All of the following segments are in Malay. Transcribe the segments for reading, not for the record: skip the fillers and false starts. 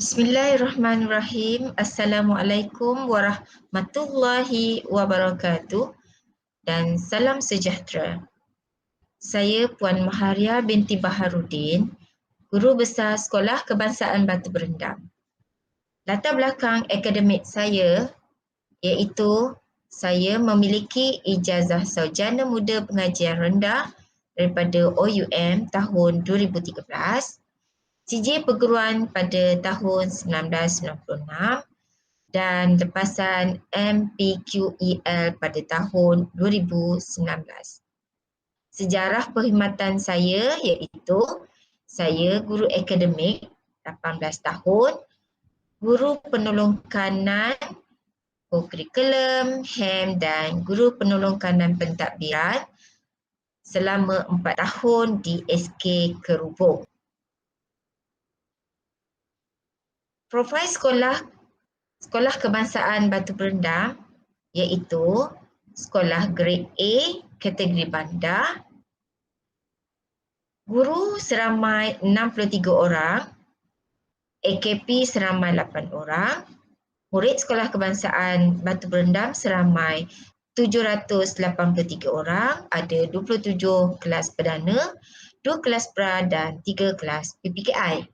Bismillahirrahmanirrahim. Assalamualaikum warahmatullahi wabarakatuh dan salam sejahtera. Saya Puan Maharia binti Baharudin, Guru Besar Sekolah Kebangsaan Batu Berendam. Latar belakang akademik saya iaitu saya memiliki ijazah sarjana muda pengajian rendah daripada OUM tahun 2013, CJ perguruan pada tahun 1996 dan lepasan MPQEL pada tahun 2019. Sejarah perkhidmatan saya iaitu saya guru akademik 18 tahun, guru penolong kanan, co-curriculum, HEM dan guru penolong kanan pentadbiran selama 4 tahun di SK Kerubung. Profil Sekolah Kebangsaan Batu Berendam iaitu sekolah grade A kategori bandar, guru seramai 63 orang, AKP seramai 8 orang, murid Sekolah Kebangsaan Batu Berendam seramai 783 orang, ada 27 kelas perdana, 2 kelas pra dan 3 kelas PPKI.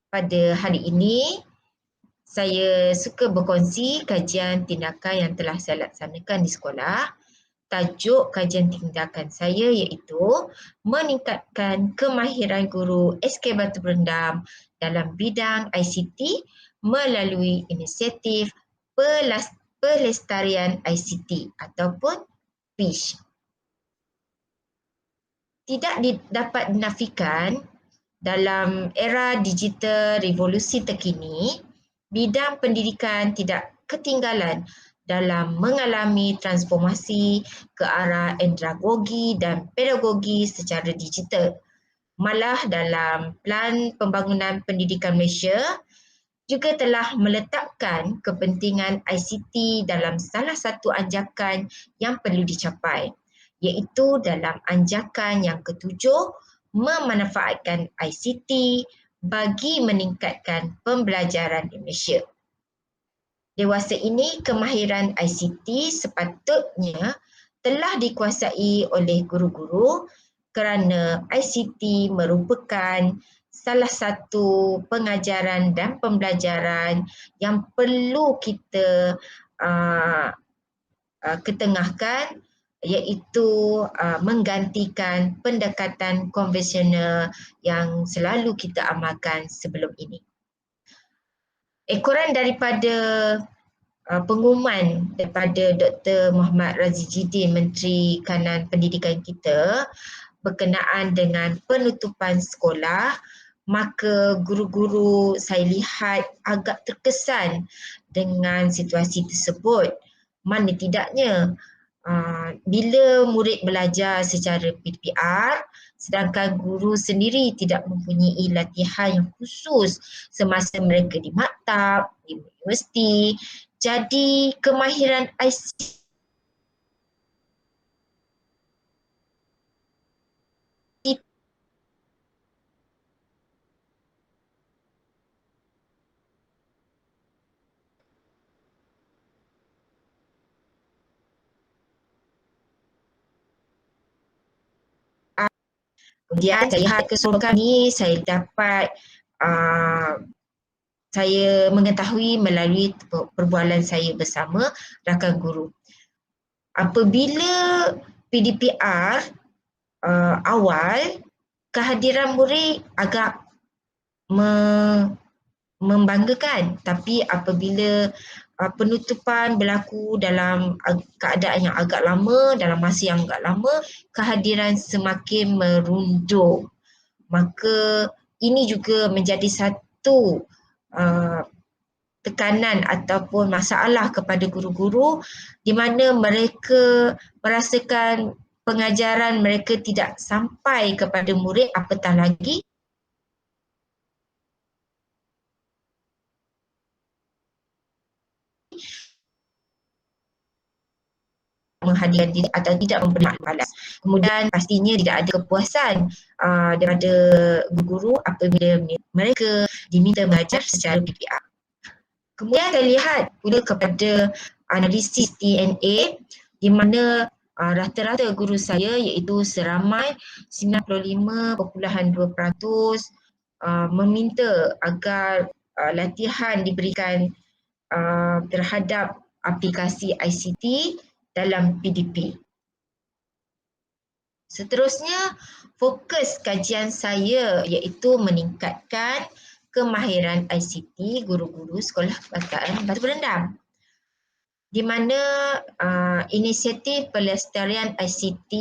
Pada hari ini, saya suka berkongsi kajian tindakan yang telah saya laksanakan di sekolah. Tajuk kajian tindakan saya iaitu meningkatkan kemahiran guru SK Batu Berendam dalam bidang ICT melalui inisiatif Pelestarian ICT ataupun PISH. Tidak dapat dinafikan dalam era digital revolusi terkini, bidang pendidikan tidak ketinggalan dalam mengalami transformasi ke arah andragogi dan pedagogi secara digital. Malah dalam Pelan Pembangunan Pendidikan Malaysia juga telah meletakkan kepentingan ICT dalam salah satu anjakan yang perlu dicapai, iaitu dalam anjakan yang ketujuh, memanfaatkan ICT bagi meningkatkan pembelajaran di Malaysia. Dewasa ini, kemahiran ICT sepatutnya telah dikuasai oleh guru-guru kerana ICT merupakan salah satu pengajaran dan pembelajaran yang perlu kita ketengahkan, iaitu menggantikan pendekatan konvensional yang selalu kita amalkan sebelum ini. Ekoran daripada pengumuman daripada Dr. Muhammad Razi Jidin, Menteri Kanan Pendidikan kita, berkenaan dengan penutupan sekolah, maka guru-guru saya lihat agak terkesan dengan situasi tersebut. Mana tidaknya, bila murid belajar secara PPR, sedangkan guru sendiri tidak mempunyai latihan yang khusus semasa mereka di maktab, di universiti. Jadi kemahiran ICT kemudian saya lihat keseluruhan ini, saya dapat saya mengetahui melalui perbualan saya bersama rakan guru. Apabila PDPR awal, kehadiran murid agak membanggakan, tapi apabila penutupan berlaku dalam keadaan yang agak lama, dalam masa yang agak lama, kehadiran semakin merunjuk. Maka ini juga menjadi satu tekanan ataupun masalah kepada guru-guru di mana mereka merasakan pengajaran mereka tidak sampai kepada murid, apatah lagi menghadirkan diri atau tidak memberi balas. Kemudian pastinya tidak ada kepuasan daripada guru apabila mereka diminta mengajar secara PPR. Kemudian saya lihat pula kepada analisis TNA di mana rata-rata guru saya iaitu seramai 95.2% meminta agar latihan diberikan terhadap aplikasi ICT dalam PDP. Seterusnya, fokus kajian saya iaitu meningkatkan kemahiran ICT guru-guru sekolah kebangsaan Batu Berendam. Di mana inisiatif pelestarian ICT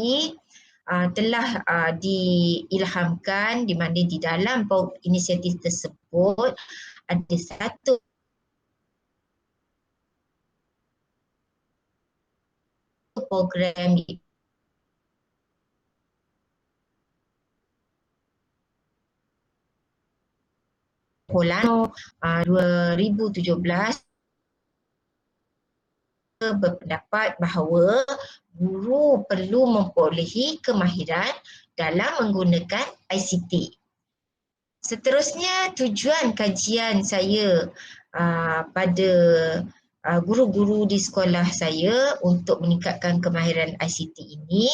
telah diilhamkan di mana di dalam inisiatif tersebut ada satu program Polano 2017 berpendapat bahawa guru perlu memperolehi kemahiran dalam menggunakan ICT. Seterusnya, tujuan kajian saya pada guru-guru di sekolah saya untuk meningkatkan kemahiran ICT ini,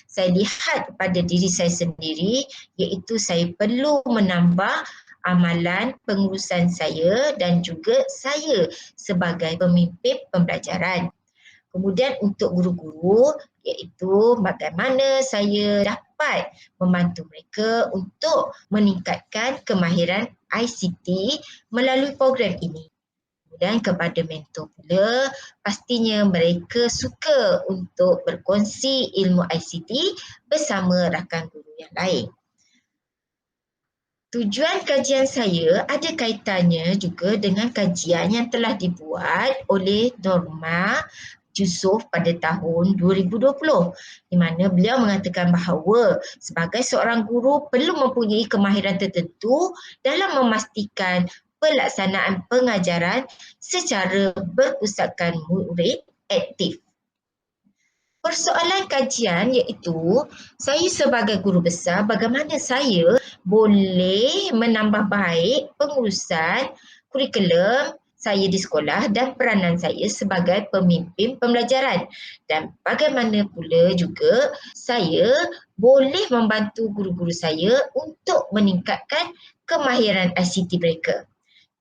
saya lihat pada diri saya sendiri iaitu saya perlu menambah amalan pengurusan saya dan juga saya sebagai pemimpin pembelajaran. Kemudian untuk guru-guru iaitu bagaimana saya dapat membantu mereka untuk meningkatkan kemahiran ICT melalui program ini. Dan kepada mentor pula, pastinya mereka suka untuk berkongsi ilmu ICT bersama rakan guru yang lain. Tujuan kajian saya ada kaitannya juga dengan kajian yang telah dibuat oleh Norma Yusof pada tahun 2020 di mana beliau mengatakan bahawa sebagai seorang guru perlu mempunyai kemahiran tertentu dalam memastikan pelaksanaan pengajaran secara berpusatkan murid aktif. Persoalan kajian iaitu saya sebagai guru besar bagaimana saya boleh menambah baik pengurusan kurikulum saya di sekolah dan peranan saya sebagai pemimpin pembelajaran dan bagaimana pula juga saya boleh membantu guru-guru saya untuk meningkatkan kemahiran ICT mereka.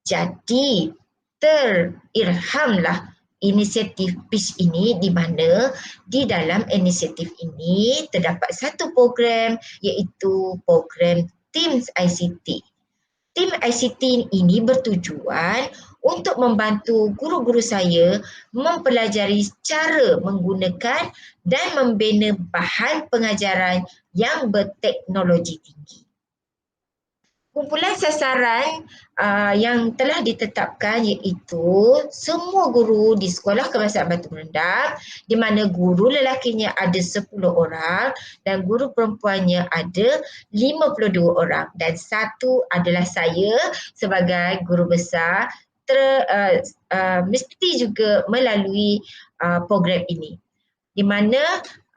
Jadi terilhamlah inisiatif PISH ini di mana di dalam inisiatif ini terdapat satu program iaitu program Teams ICT. Tim ICT ini bertujuan untuk membantu guru-guru saya mempelajari cara menggunakan dan membina bahan pengajaran yang berteknologi tinggi. Kumpulan sasaran yang telah ditetapkan iaitu semua guru di Sekolah Kebangsaan Batu Berendam di mana guru lelakinya ada 10 orang dan guru perempuannya ada 52 orang dan satu adalah saya sebagai guru besar mesti juga melalui program ini di mana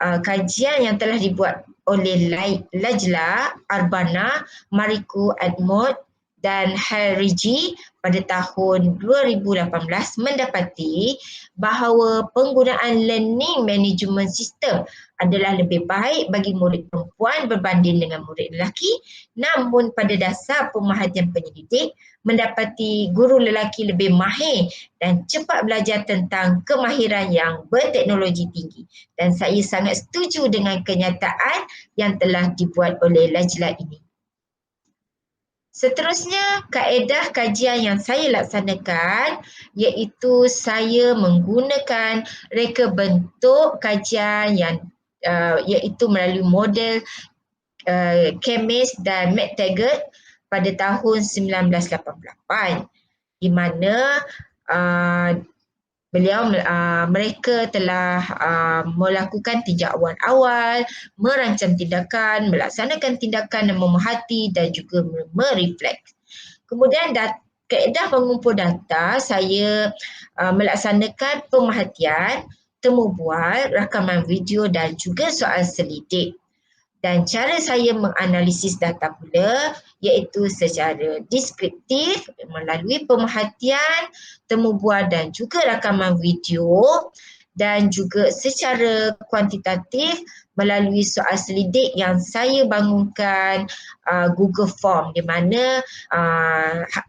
kajian yang telah dibuat oleh Lajla, Arbana, Mariku Admod dan Hariji pada tahun 2018 mendapati bahawa penggunaan learning management system adalah lebih baik bagi murid perempuan berbanding dengan murid lelaki, namun pada dasar pemerhatian penyelidik mendapati guru lelaki lebih mahir dan cepat belajar tentang kemahiran yang berteknologi tinggi dan saya sangat setuju dengan kenyataan yang telah dibuat oleh Lajla ini. Seterusnya, kaedah kajian yang saya laksanakan iaitu saya menggunakan reka bentuk kajian yang iaitu melalui model Chemist dan McTaggart pada tahun 1988 di mana mereka telah melakukan tinjauan awal, merancang tindakan, melaksanakan tindakan dan memerhati dan juga mereflek. Kemudian kaedah mengumpul data, saya melaksanakan pemerhatian temu bual, rakaman video dan juga soal selidik. Dan cara saya menganalisis data pula iaitu secara deskriptif melalui pemerhatian, temu bual dan juga rakaman video, dan juga secara kuantitatif melalui soal selidik yang saya bangunkan Google Form, di mana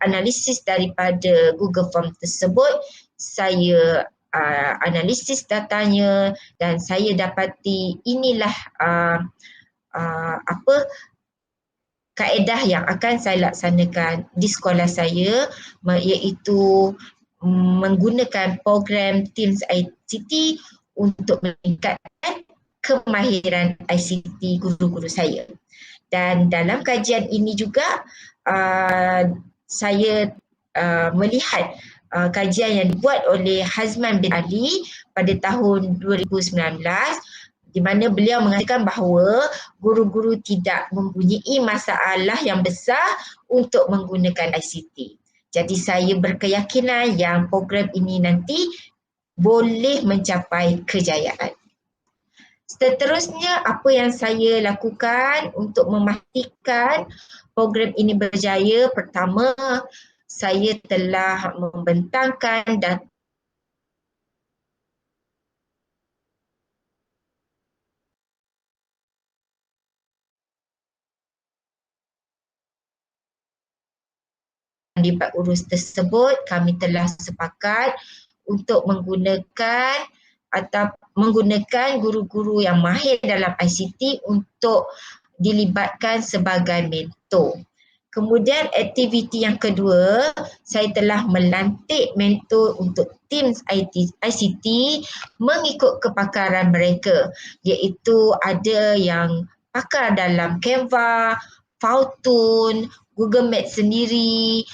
analisis daripada Google Form tersebut saya analisis datanya dan saya dapati inilah kaedah yang akan saya laksanakan di sekolah saya, iaitu menggunakan program Teams ICT untuk meningkatkan kemahiran ICT guru-guru saya. Dan dalam kajian ini juga saya melihat kajian yang dibuat oleh Hazman bin Ali pada tahun 2019, di mana beliau mengatakan bahawa guru-guru tidak mempunyai masalah yang besar untuk menggunakan ICT. Jadi saya berkeyakinan yang program ini nanti boleh mencapai kejayaan. Seterusnya, apa yang saya lakukan untuk memastikan program ini berjaya? Pertama, saya telah membentangkan data di bab urus tersebut. Kami telah sepakat untuk menggunakan guru-guru yang mahir dalam ICT untuk dilibatkan sebagai mentor. Kemudian aktiviti yang kedua, saya telah melantik mentor untuk Teams ICT mengikut kepakaran mereka, iaitu ada yang pakar dalam Canva, Powtoon, Google Maps sendiri,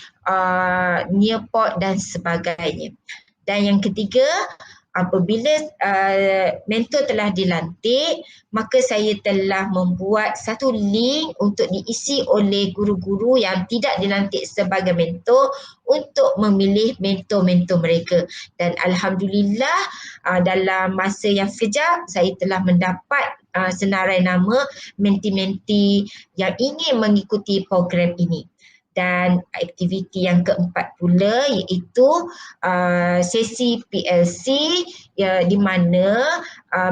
Nearpod dan sebagainya. Dan yang ketiga, apabila mentor telah dilantik, maka saya telah membuat satu link untuk diisi oleh guru-guru yang tidak dilantik sebagai mentor untuk memilih mentor-mentor mereka. Dan alhamdulillah dalam masa yang sekejap saya telah mendapat senarai nama menti-menti yang ingin mengikuti program ini. Dan aktiviti yang keempat pula iaitu sesi PLC, di mana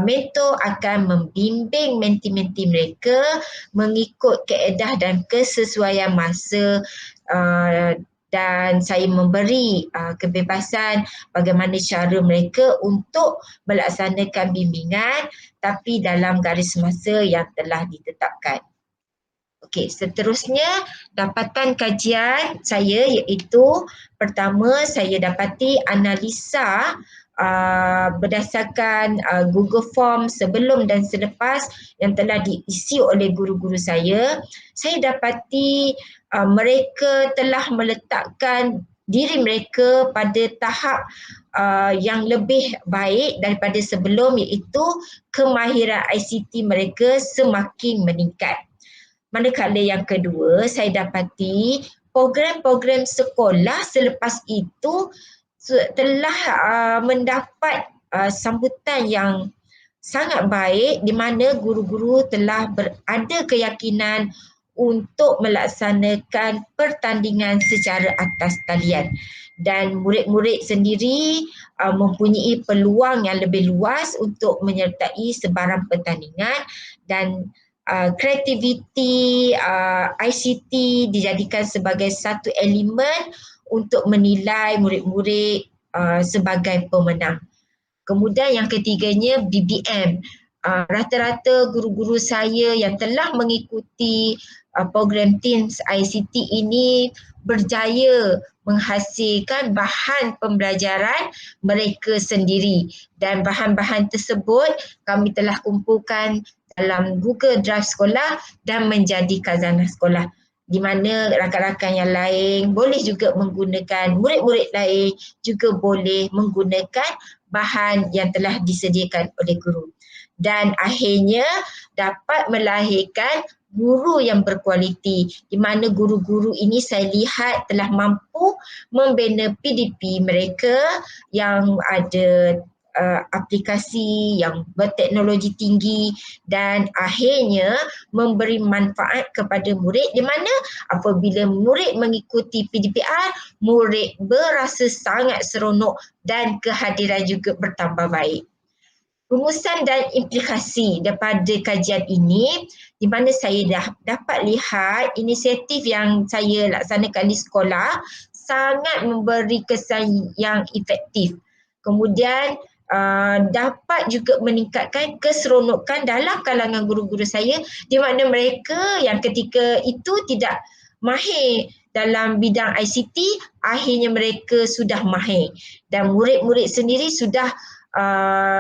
mentor akan membimbing menti-menti mereka mengikut kaedah dan kesesuaian masa, dan saya memberi kebebasan bagaimana cara mereka untuk melaksanakan bimbingan tapi dalam garis masa yang telah ditetapkan. Okey, seterusnya dapatan kajian saya iaitu pertama saya dapati analisa berdasarkan Google Form sebelum dan selepas yang telah diisi oleh guru-guru saya. Saya dapati mereka telah meletakkan diri mereka pada tahap yang lebih baik daripada sebelum, iaitu kemahiran ICT mereka semakin meningkat. Manakala yang kedua, saya dapati program-program sekolah selepas itu telah mendapat sambutan yang sangat baik, di mana guru-guru telah berada keyakinan untuk melaksanakan pertandingan secara atas talian. Dan murid-murid sendiri mempunyai peluang yang lebih luas untuk menyertai sebarang pertandingan, dan kreativiti ICT dijadikan sebagai satu elemen untuk menilai murid-murid sebagai pemenang. Kemudian yang ketiganya BBM. Rata-rata guru-guru saya yang telah mengikuti program Teams ICT ini berjaya menghasilkan bahan pembelajaran mereka sendiri, dan bahan-bahan tersebut kami telah kumpulkan dalam Google Drive sekolah dan menjadi khazanah sekolah, di mana rakan-rakan yang lain boleh juga menggunakan, murid-murid lain juga boleh menggunakan bahan yang telah disediakan oleh guru. Dan akhirnya dapat melahirkan guru yang berkualiti, di mana guru-guru ini saya lihat telah mampu membina PDP mereka yang ada aplikasi yang berteknologi tinggi dan akhirnya memberi manfaat kepada murid, di mana apabila murid mengikuti PDPR, murid berasa sangat seronok dan kehadiran juga bertambah baik. Rumusan dan implikasi daripada kajian ini, di mana saya dah dapat lihat inisiatif yang saya laksanakan di sekolah sangat memberi kesan yang efektif. Kemudian dapat juga meningkatkan keseronokan dalam kalangan guru-guru saya, di mana mereka yang ketika itu tidak mahir dalam bidang ICT, akhirnya mereka sudah mahir dan murid-murid sendiri sudah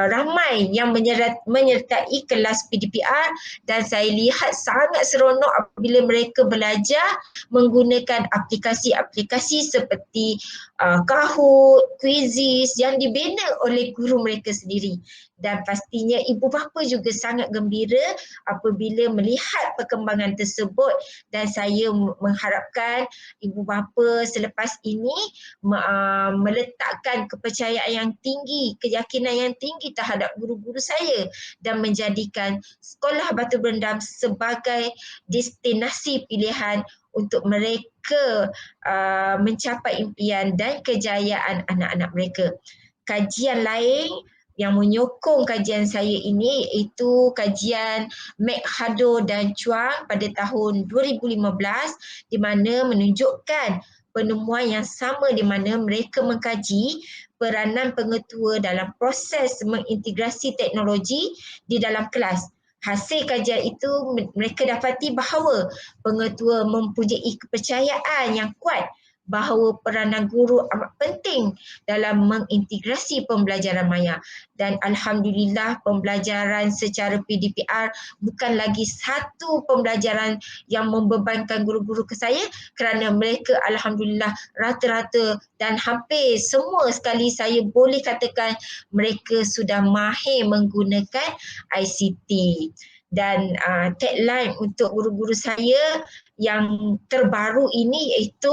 ramai yang menyertai kelas PDPR, dan saya lihat sangat seronok apabila mereka belajar menggunakan aplikasi-aplikasi seperti Kahoot, Quizizz yang dibina oleh guru mereka sendiri. Dan pastinya ibu bapa juga sangat gembira apabila melihat perkembangan tersebut, dan saya mengharapkan ibu bapa selepas ini meletakkan kepercayaan yang tinggi, keyakinan yang tinggi terhadap guru-guru saya dan menjadikan Sekolah Batu Berendam sebagai destinasi pilihan untuk mereka mencapai impian dan kejayaan anak-anak mereka. Kajian lain yang menyokong kajian saya ini iaitu kajian McHado dan Chuang pada tahun 2015, di mana menunjukkan penemuan yang sama, di mana mereka mengkaji peranan pengetua dalam proses mengintegrasi teknologi di dalam kelas. Hasil kajian itu mereka dapati bahawa pengetua mempunyai kepercayaan yang kuat bahawa peranan guru amat penting dalam mengintegrasi pembelajaran maya, dan alhamdulillah pembelajaran secara PDPR bukan lagi satu pembelajaran yang membebankan guru-guru ke saya, kerana mereka alhamdulillah rata-rata dan hampir semua sekali saya boleh katakan mereka sudah mahir menggunakan ICT. Dan tagline untuk guru-guru saya yang terbaru ini iaitu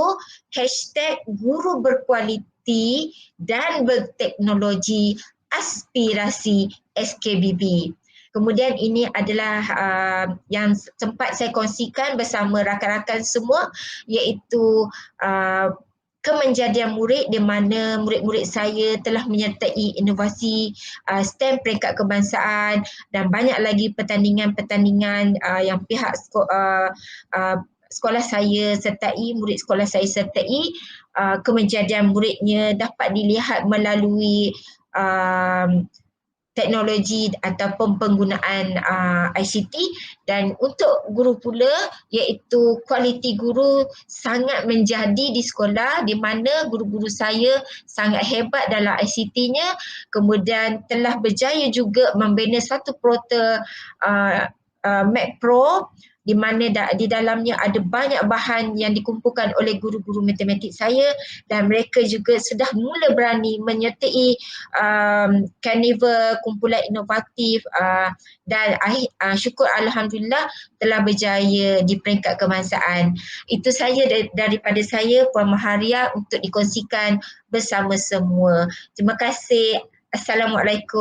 #guru berkualiti dan berteknologi aspirasi SKBB. Kemudian ini adalah yang sempat saya kongsikan bersama rakan-rakan semua, iaitu kemenjadian murid, di mana murid-murid saya telah menyertai inovasi STEM peringkat kebangsaan dan banyak lagi pertandingan-pertandingan yang pihak sekolah saya sertai, murid sekolah saya sertai. Kemenjadian muridnya dapat dilihat melalui teknologi ataupun penggunaan ICT. Dan untuk guru pula, iaitu kualiti guru sangat menjadi di sekolah, di mana guru-guru saya sangat hebat dalam ICT-nya, kemudian telah berjaya juga membina satu portal Mac Pro, di mana di dalamnya ada banyak bahan yang dikumpulkan oleh guru-guru matematik saya, dan mereka juga sudah mula berani menyertai Carnival kumpulan inovatif, dan syukur alhamdulillah telah berjaya di peringkat kebangsaan. Itu saja daripada saya, Puan Maharia, untuk dikongsikan bersama semua. Terima kasih. Assalamualaikum.